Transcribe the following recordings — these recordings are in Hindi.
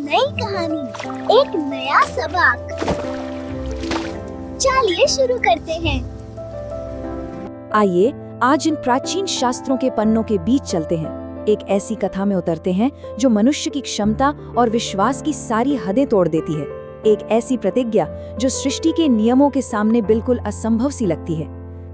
नई कहानी, एक नया सबक। चलिए शुरू करते हैं। आइए आज इन प्राचीन शास्त्रों के पन्नों के बीच चलते हैं। एक ऐसी कथा में उतरते हैं जो मनुष्य की क्षमता और विश्वास की सारी हदें तोड़ देती है। एक ऐसी प्रतिज्ञा जो सृष्टि के नियमों के सामने बिल्कुल असंभव सी लगती है।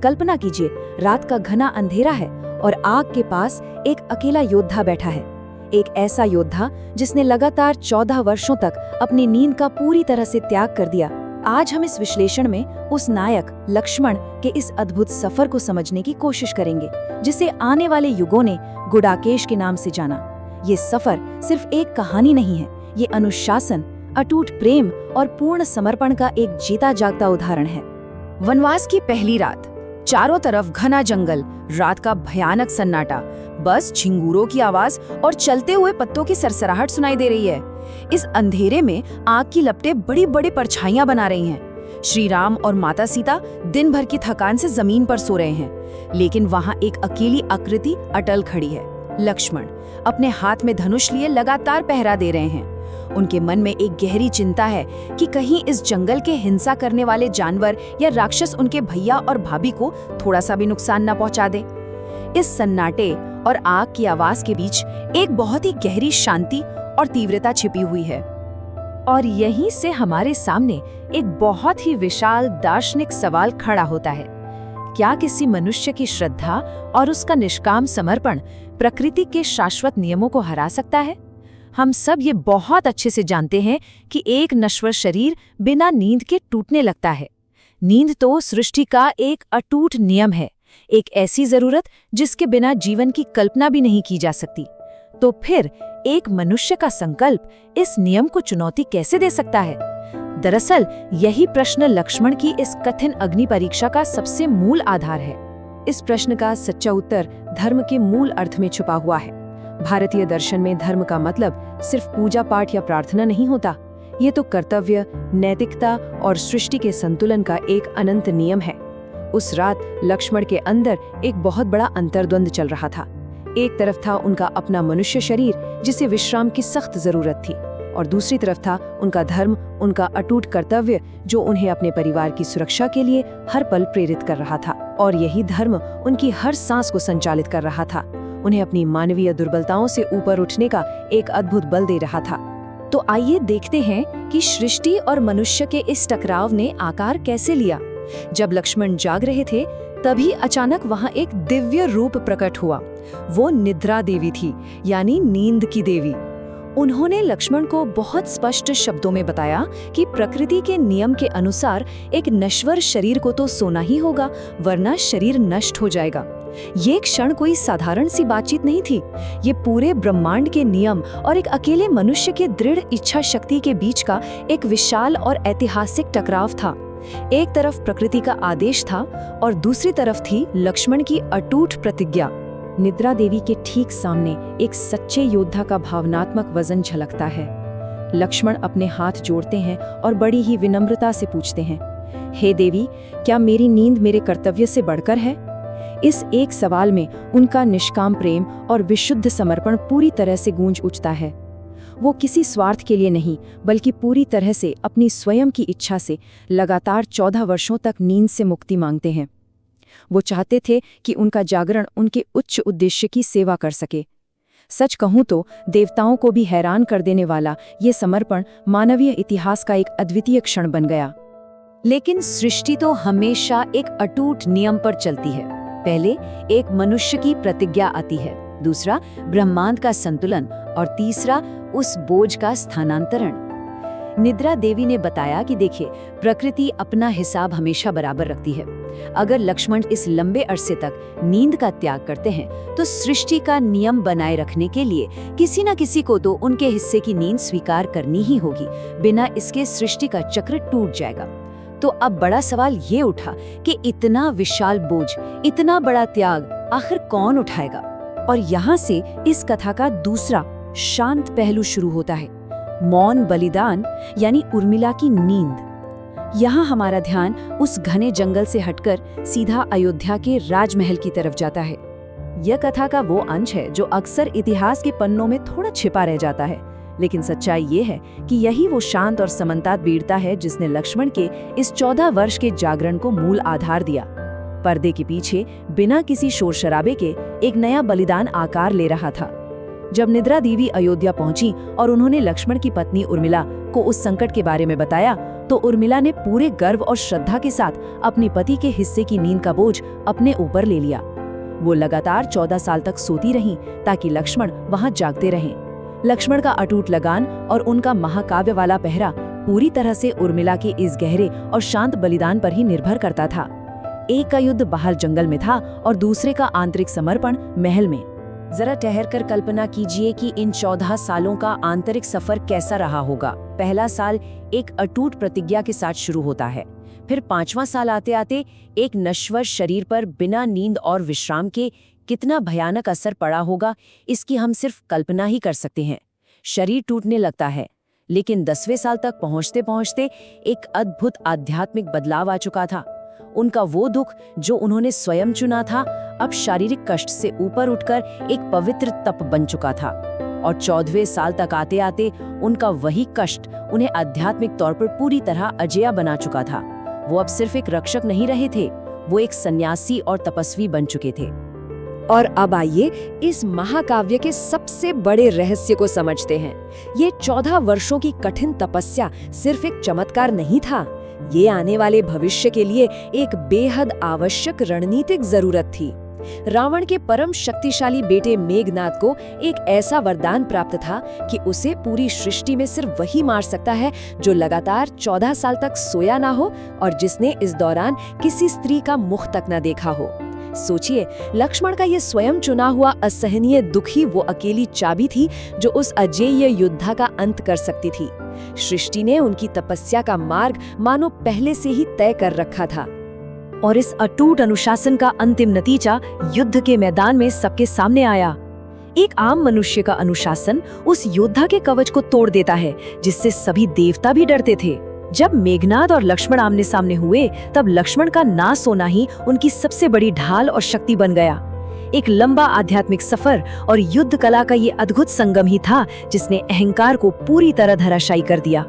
कल्पना कीजिए, रात का घना अंधेरा है और आग के पास एक अकेला योद्धा बैठा है। एक ऐसा योद्धा जिसने लगातार 14 वर्षों तक अपनी नींद का पूरी तरह से त्याग कर दिया। आज हम इस विश्लेषण में उस नायक लक्ष्मण के इस अद्भुत सफर को समझने की कोशिश करेंगे, जिसे आने वाले युगों ने गुडाकेश के नाम से जाना। ये सफर सिर्फ एक कहानी नहीं है, ये अनुशासन, अटूट प्रेम और पूर्ण समर्पण का एक जीता जागता उदाहरण है। वनवास की पहली रात, चारों तरफ घना जंगल, रात का भयानक सन्नाटा, बस झिंगूरों की आवाज और चलते हुए पत्तों की सरसराहट सुनाई दे रही है। इस अंधेरे में आग की लपटें बड़ी बड़ी परछाइयां बना रही हैं। श्री राम और माता सीता दिन भर की थकान से जमीन पर सो रहे हैं, लेकिन वहां एक अकेली आकृति अटल खड़ी है। लक्ष्मण अपने हाथ में धनुष लिए लगातार पहरा दे रहे हैं। उनके मन में एक गहरी चिंता है कि कहीं इस जंगल के हिंसा करने वाले जानवर या राक्षस उनके भैया और भाभी को थोड़ा सा भी नुकसान न पहुंचा दे। इस सन्नाटे और आग की आवाज के बीच एक बहुत ही गहरी शांति और तीव्रता छिपी हुई है। और यहीं से हमारे सामने एक बहुत ही विशाल दार्शनिक सवाल खड़ा होता है। क्या किसी मनुष्य की श्रद्धा और उसका निष्काम समर्पण प्रकृति के शाश्वत नियमों को हरा सकता है? हम सब ये बहुत अच्छे से जानते हैं कि एक नश्वर शरीर बिना नींद के टूटने लगता है। नींद तो सृष्टि का एक अटूट नियम है, एक ऐसी जरूरत जिसके बिना जीवन की कल्पना भी नहीं की जा सकती। तो फिर एक मनुष्य का संकल्प इस नियम को चुनौती कैसे दे सकता है? दरअसल यही प्रश्न लक्ष्मण की इस कठिन अग्नि परीक्षा का सबसे मूल आधार है। इस प्रश्न का सच्चा उत्तर धर्म के मूल अर्थ में छुपा हुआ है। भारतीय दर्शन में धर्म का मतलब सिर्फ पूजा पाठ या प्रार्थना नहीं होता। ये तो कर्तव्य, नैतिकता और सृष्टि के संतुलन का एक अनंत नियम है। उस रात लक्ष्मण के अंदर एक बहुत बड़ा अंतर्द्वंद चल रहा था। एक तरफ था उनका अपना मनुष्य शरीर जिसे विश्राम की सख्त जरूरत थी, और दूसरी तरफ था उनका धर्म, उनका अटूट कर्तव्य जो उन्हें अपने परिवार की सुरक्षा के लिए हर पल प्रेरित कर रहा था। और यही धर्म उनकी हर सांस को संचालित कर रहा था, उन्हें अपनी मानवीय दुर्बलताओं से ऊपर उठने का एक अद्भुत बल दे रहा था। तो आइए देखते हैं कि सृष्टि और मनुष्य के इस टकराव ने आकार कैसे लिया। जब लक्ष्मण जाग रहे थे, तभी अचानक वहां एक दिव्य रूप प्रकट हुआ। वो निद्रा देवी थी, यानी नींद की देवी। उन्होंने लक्ष्मण को बहुत स्पष्ट शब्दों में बताया कि प्रकृति के नियम के अनुसार एक नश्वर शरीर को तो सोना ही होगा, वरना शरीर नष्ट हो जाएगा। ये क्षण कोई साधारण सी बातचीत नहीं थी। ये पूरे ब्रह्मांड के नियम और एक अकेले मनुष्य के दृढ़ इच्छा शक्ति के बीच का एक विशाल और ऐतिहासिक टकराव था। एक तरफ प्रकृति का आदेश था और दूसरी तरफ थी लक्ष्मण की अटूट प्रतिज्ञा। निद्रा देवी के ठीक सामने एक सच्चे योद्धा का भावनात्मक वजन झलकता है। लक्ष्मण अपने हाथ जोड़ते हैं और बड़ी ही विनम्रता से पूछते हैं, हे देवी, क्या मेरी नींद मेरे कर्तव्य से बढ़कर है? इस एक सवाल में उनका निष्काम प्रेम और विशुद्ध समर्पण पूरी तरह से गूंज उठता है। वो किसी स्वार्थ के लिए नहीं, बल्कि पूरी तरह से अपनी स्वयं की इच्छा से लगातार 14 वर्षों तक नींद से मुक्ति मांगते हैं। वो चाहते थे कि उनका जागरण उनके उच्च उद्देश्य की सेवा कर सके। सच कहूं तो देवताओं को भी हैरान कर देने वाला ये समर्पण मानवीय इतिहास का एक अद्वितीय क्षण बन गया। लेकिन सृष्टि तो हमेशा एक अटूट नियम पर चलती है। पहले एक मनुष्य की प्रतिज्ञा आती है, दूसरा ब्रह्मांड का संतुलन और तीसरा उस बोझ का स्थानांतरण। निद्रा देवी ने बताया कि देखिए, प्रकृति अपना हिसाब हमेशा बराबर रखती है। अगर लक्ष्मण इस लंबे अरसे तक नींद का त्याग करते हैं, तो सृष्टि का नियम बनाए रखने के लिए किसी न किसी को तो उनके हिस्से की नींद स्वीकार करनी ही होगी। बिना इसके सृष्टि का चक्र टूट जाएगा। तो अब बड़ा सवाल ये उठा कि इतना विशाल बोझ, इतना बड़ा त्याग आखिर कौन उठाएगा? और यहाँ से इस कथा का दूसरा शांत पहलू शुरू होता है, मौन बलिदान, यानी उर्मिला की नींद। यहाँ हमारा ध्यान उस घने जंगल से हटकर सीधा अयोध्या के राजमहल की तरफ जाता है। यह कथा का वो अंश है जो अक्सर इतिहास के पन्नों में थोड़ा छिपा रह जाता है, लेकिन सच्चाई ये है कि यही वो शांत और समन्ता वीरता है जिसने लक्ष्मण के इस 14 वर्ष के जागरण को मूल आधार दिया। पर्दे के पीछे बिना किसी शोर शराबे के एक नया बलिदान आकार ले रहा था। जब निद्रा देवी अयोध्या पहुंची और उन्होंने लक्ष्मण की पत्नी उर्मिला को उस संकट के बारे में बताया, तो उर्मिला ने पूरे गर्व और श्रद्धा के साथ अपने पति के हिस्से की नींद का बोझ अपने ऊपर ले लिया। वो लगातार 14 साल तक सोती रहीं ताकि लक्ष्मण वहां जागते रहें। लक्ष्मण का अटूट लगान और उनका महाकाव्य वाला पहरा पूरी तरह से उर्मिला के इस गहरे और शांत बलिदान पर ही निर्भर करता था। एक का युद्ध बाहर जंगल में था और दूसरे का आंतरिक समर्पण महल में। जरा ठहरकर कल्पना कीजिए कि इन 14 सालों का आंतरिक सफर कैसा रहा होगा। पहला साल एक अटूट प्रतिज्ञा के साथ शुरू होता है, फिर 5वां साल आते आते एक नश्वर शरीर पर बिना नींद और विश्राम के कितना भयानक असर पड़ा होगा, इसकी हम सिर्फ कल्पना ही कर सकते हैं। शरीर टूटने लगता है, लेकिन 10वें साल तक पहुंचते पहुंचते एक अद्भुत आध्यात्मिक बदलाव आ चुका था। उनका वो दुख जो उन्होंने स्वयं चुना था, अब शारीरिक कष्ट से ऊपर उठकर एक पवित्र तप बन चुका था। और 14वें साल तक आते आते उनका वही कष्ट उन्हें आध्यात्मिक तौर पर पूरी तरह अजेय बना चुका था। वो अब सिर्फ एक रक्षक नहीं रहे थे, वो एक सन्यासी और तपस्वी बन चुके थे। और अब आइए इस महाकाव्य के सबसे बड़े रहस्य को समझते हैं। ये 14 वर्षों की कठिन तपस्या सिर्फ एक चमत्कार नहीं था, ये आने वाले भविष्य के लिए एक बेहद आवश्यक रणनीतिक जरूरत थी। रावण के परम शक्तिशाली बेटे मेघनाद को एक ऐसा वरदान प्राप्त था कि उसे पूरी सृष्टि में सिर्फ वही मार सकता है जो लगातार 14 साल तक सोया ना हो और जिसने इस दौरान किसी स्त्री का मुख तक न देखा हो। सोचिए, लक्ष्मण का ये स्वयं चुना हुआ असहनीय दुख ही वो अकेली चाबी थी जो उस अजेय युद्ध का अंत कर सकती थी। सृष्टि ने उनकी तपस्या का मार्ग मानो पहले से ही तय कर रखा था। और इस अटूट अनुशासन का अंतिम नतीजा युद्ध के मैदान में सबके सामने आया। एक आम मनुष्य का अनुशासन उस योद्धा के कवच को तोड़ देता है जिससे सभी देवता भी डरते थे। जब मेघनाद और लक्ष्मण आमने सामने हुए, तब लक्ष्मण का ना सोना ही उनकी सबसे बड़ी ढाल और शक्ति बन गया। एक लंबा आध्यात्मिक सफर और युद्ध कला का ये अद्भुत संगम ही था जिसने अहंकार को पूरी तरह धराशायी कर दिया।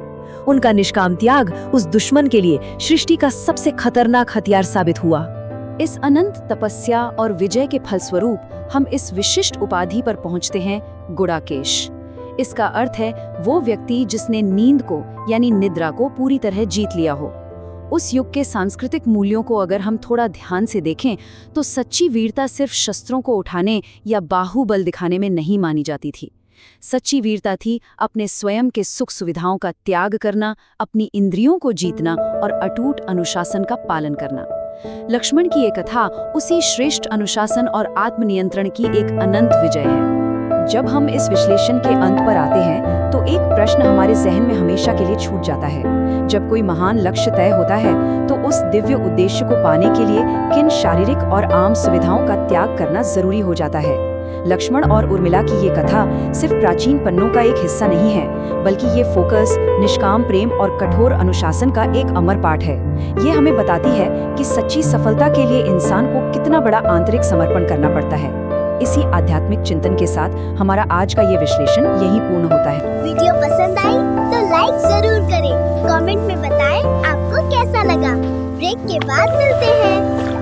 उनका निष्काम त्याग उस दुश्मन के लिए सृष्टि का सबसे खतरनाक हथियार साबित हुआ। इस अनंत तपस्या और विजय के फलस्वरूप हम इस विशिष्ट उपाधि पर पहुंचते हैं, गुड़ाकेश। इसका अर्थ है वो व्यक्ति जिसने नींद को यानी निद्रा को पूरी तरह जीत लिया हो। उस युग के सांस्कृतिक मूल्यों को अगर हम थोड़ा ध्यान से देखें तो सच्ची वीरता सिर्फ शस्त्रों को उठाने या बाहुबल दिखाने में नहीं मानी जाती थी। सच्ची वीरता थी अपने स्वयं के सुख सुविधाओं का त्याग करना, अपनी इंद्रियों को जीतना और अटूट अनुशासन का पालन करना। लक्ष्मण की ये कथा उसी श्रेष्ठ अनुशासन और आत्मनियंत्रण की एक अनंत विजय है। जब हम इस विश्लेषण के अंत पर आते हैं तो एक प्रश्न हमारे जहन में हमेशा के लिए छूट जाता है। जब कोई महान लक्ष्य तय होता है तो उस दिव्य उद्देश्य को पाने के लिए किन शारीरिक और आम सुविधाओं का त्याग करना जरूरी हो जाता है। लक्ष्मण और उर्मिला की ये कथा सिर्फ प्राचीन पन्नों का एक हिस्सा नहीं है, बल्कि ये फोकस, निष्काम प्रेम और कठोर अनुशासन का एक अमर पाठ है। ये हमें बताती है कि सच्ची सफलता के लिए इंसान को कितना बड़ा आंतरिक समर्पण करना पड़ता है। इसी आध्यात्मिक चिंतन के साथ हमारा आज का ये विश्लेषण यही पूर्ण होता है। वीडियो पसंद आई तो लाइक जरूर करें, कमेंट में बताएं आपको कैसा लगा। ब्रेक के बाद मिलते हैं।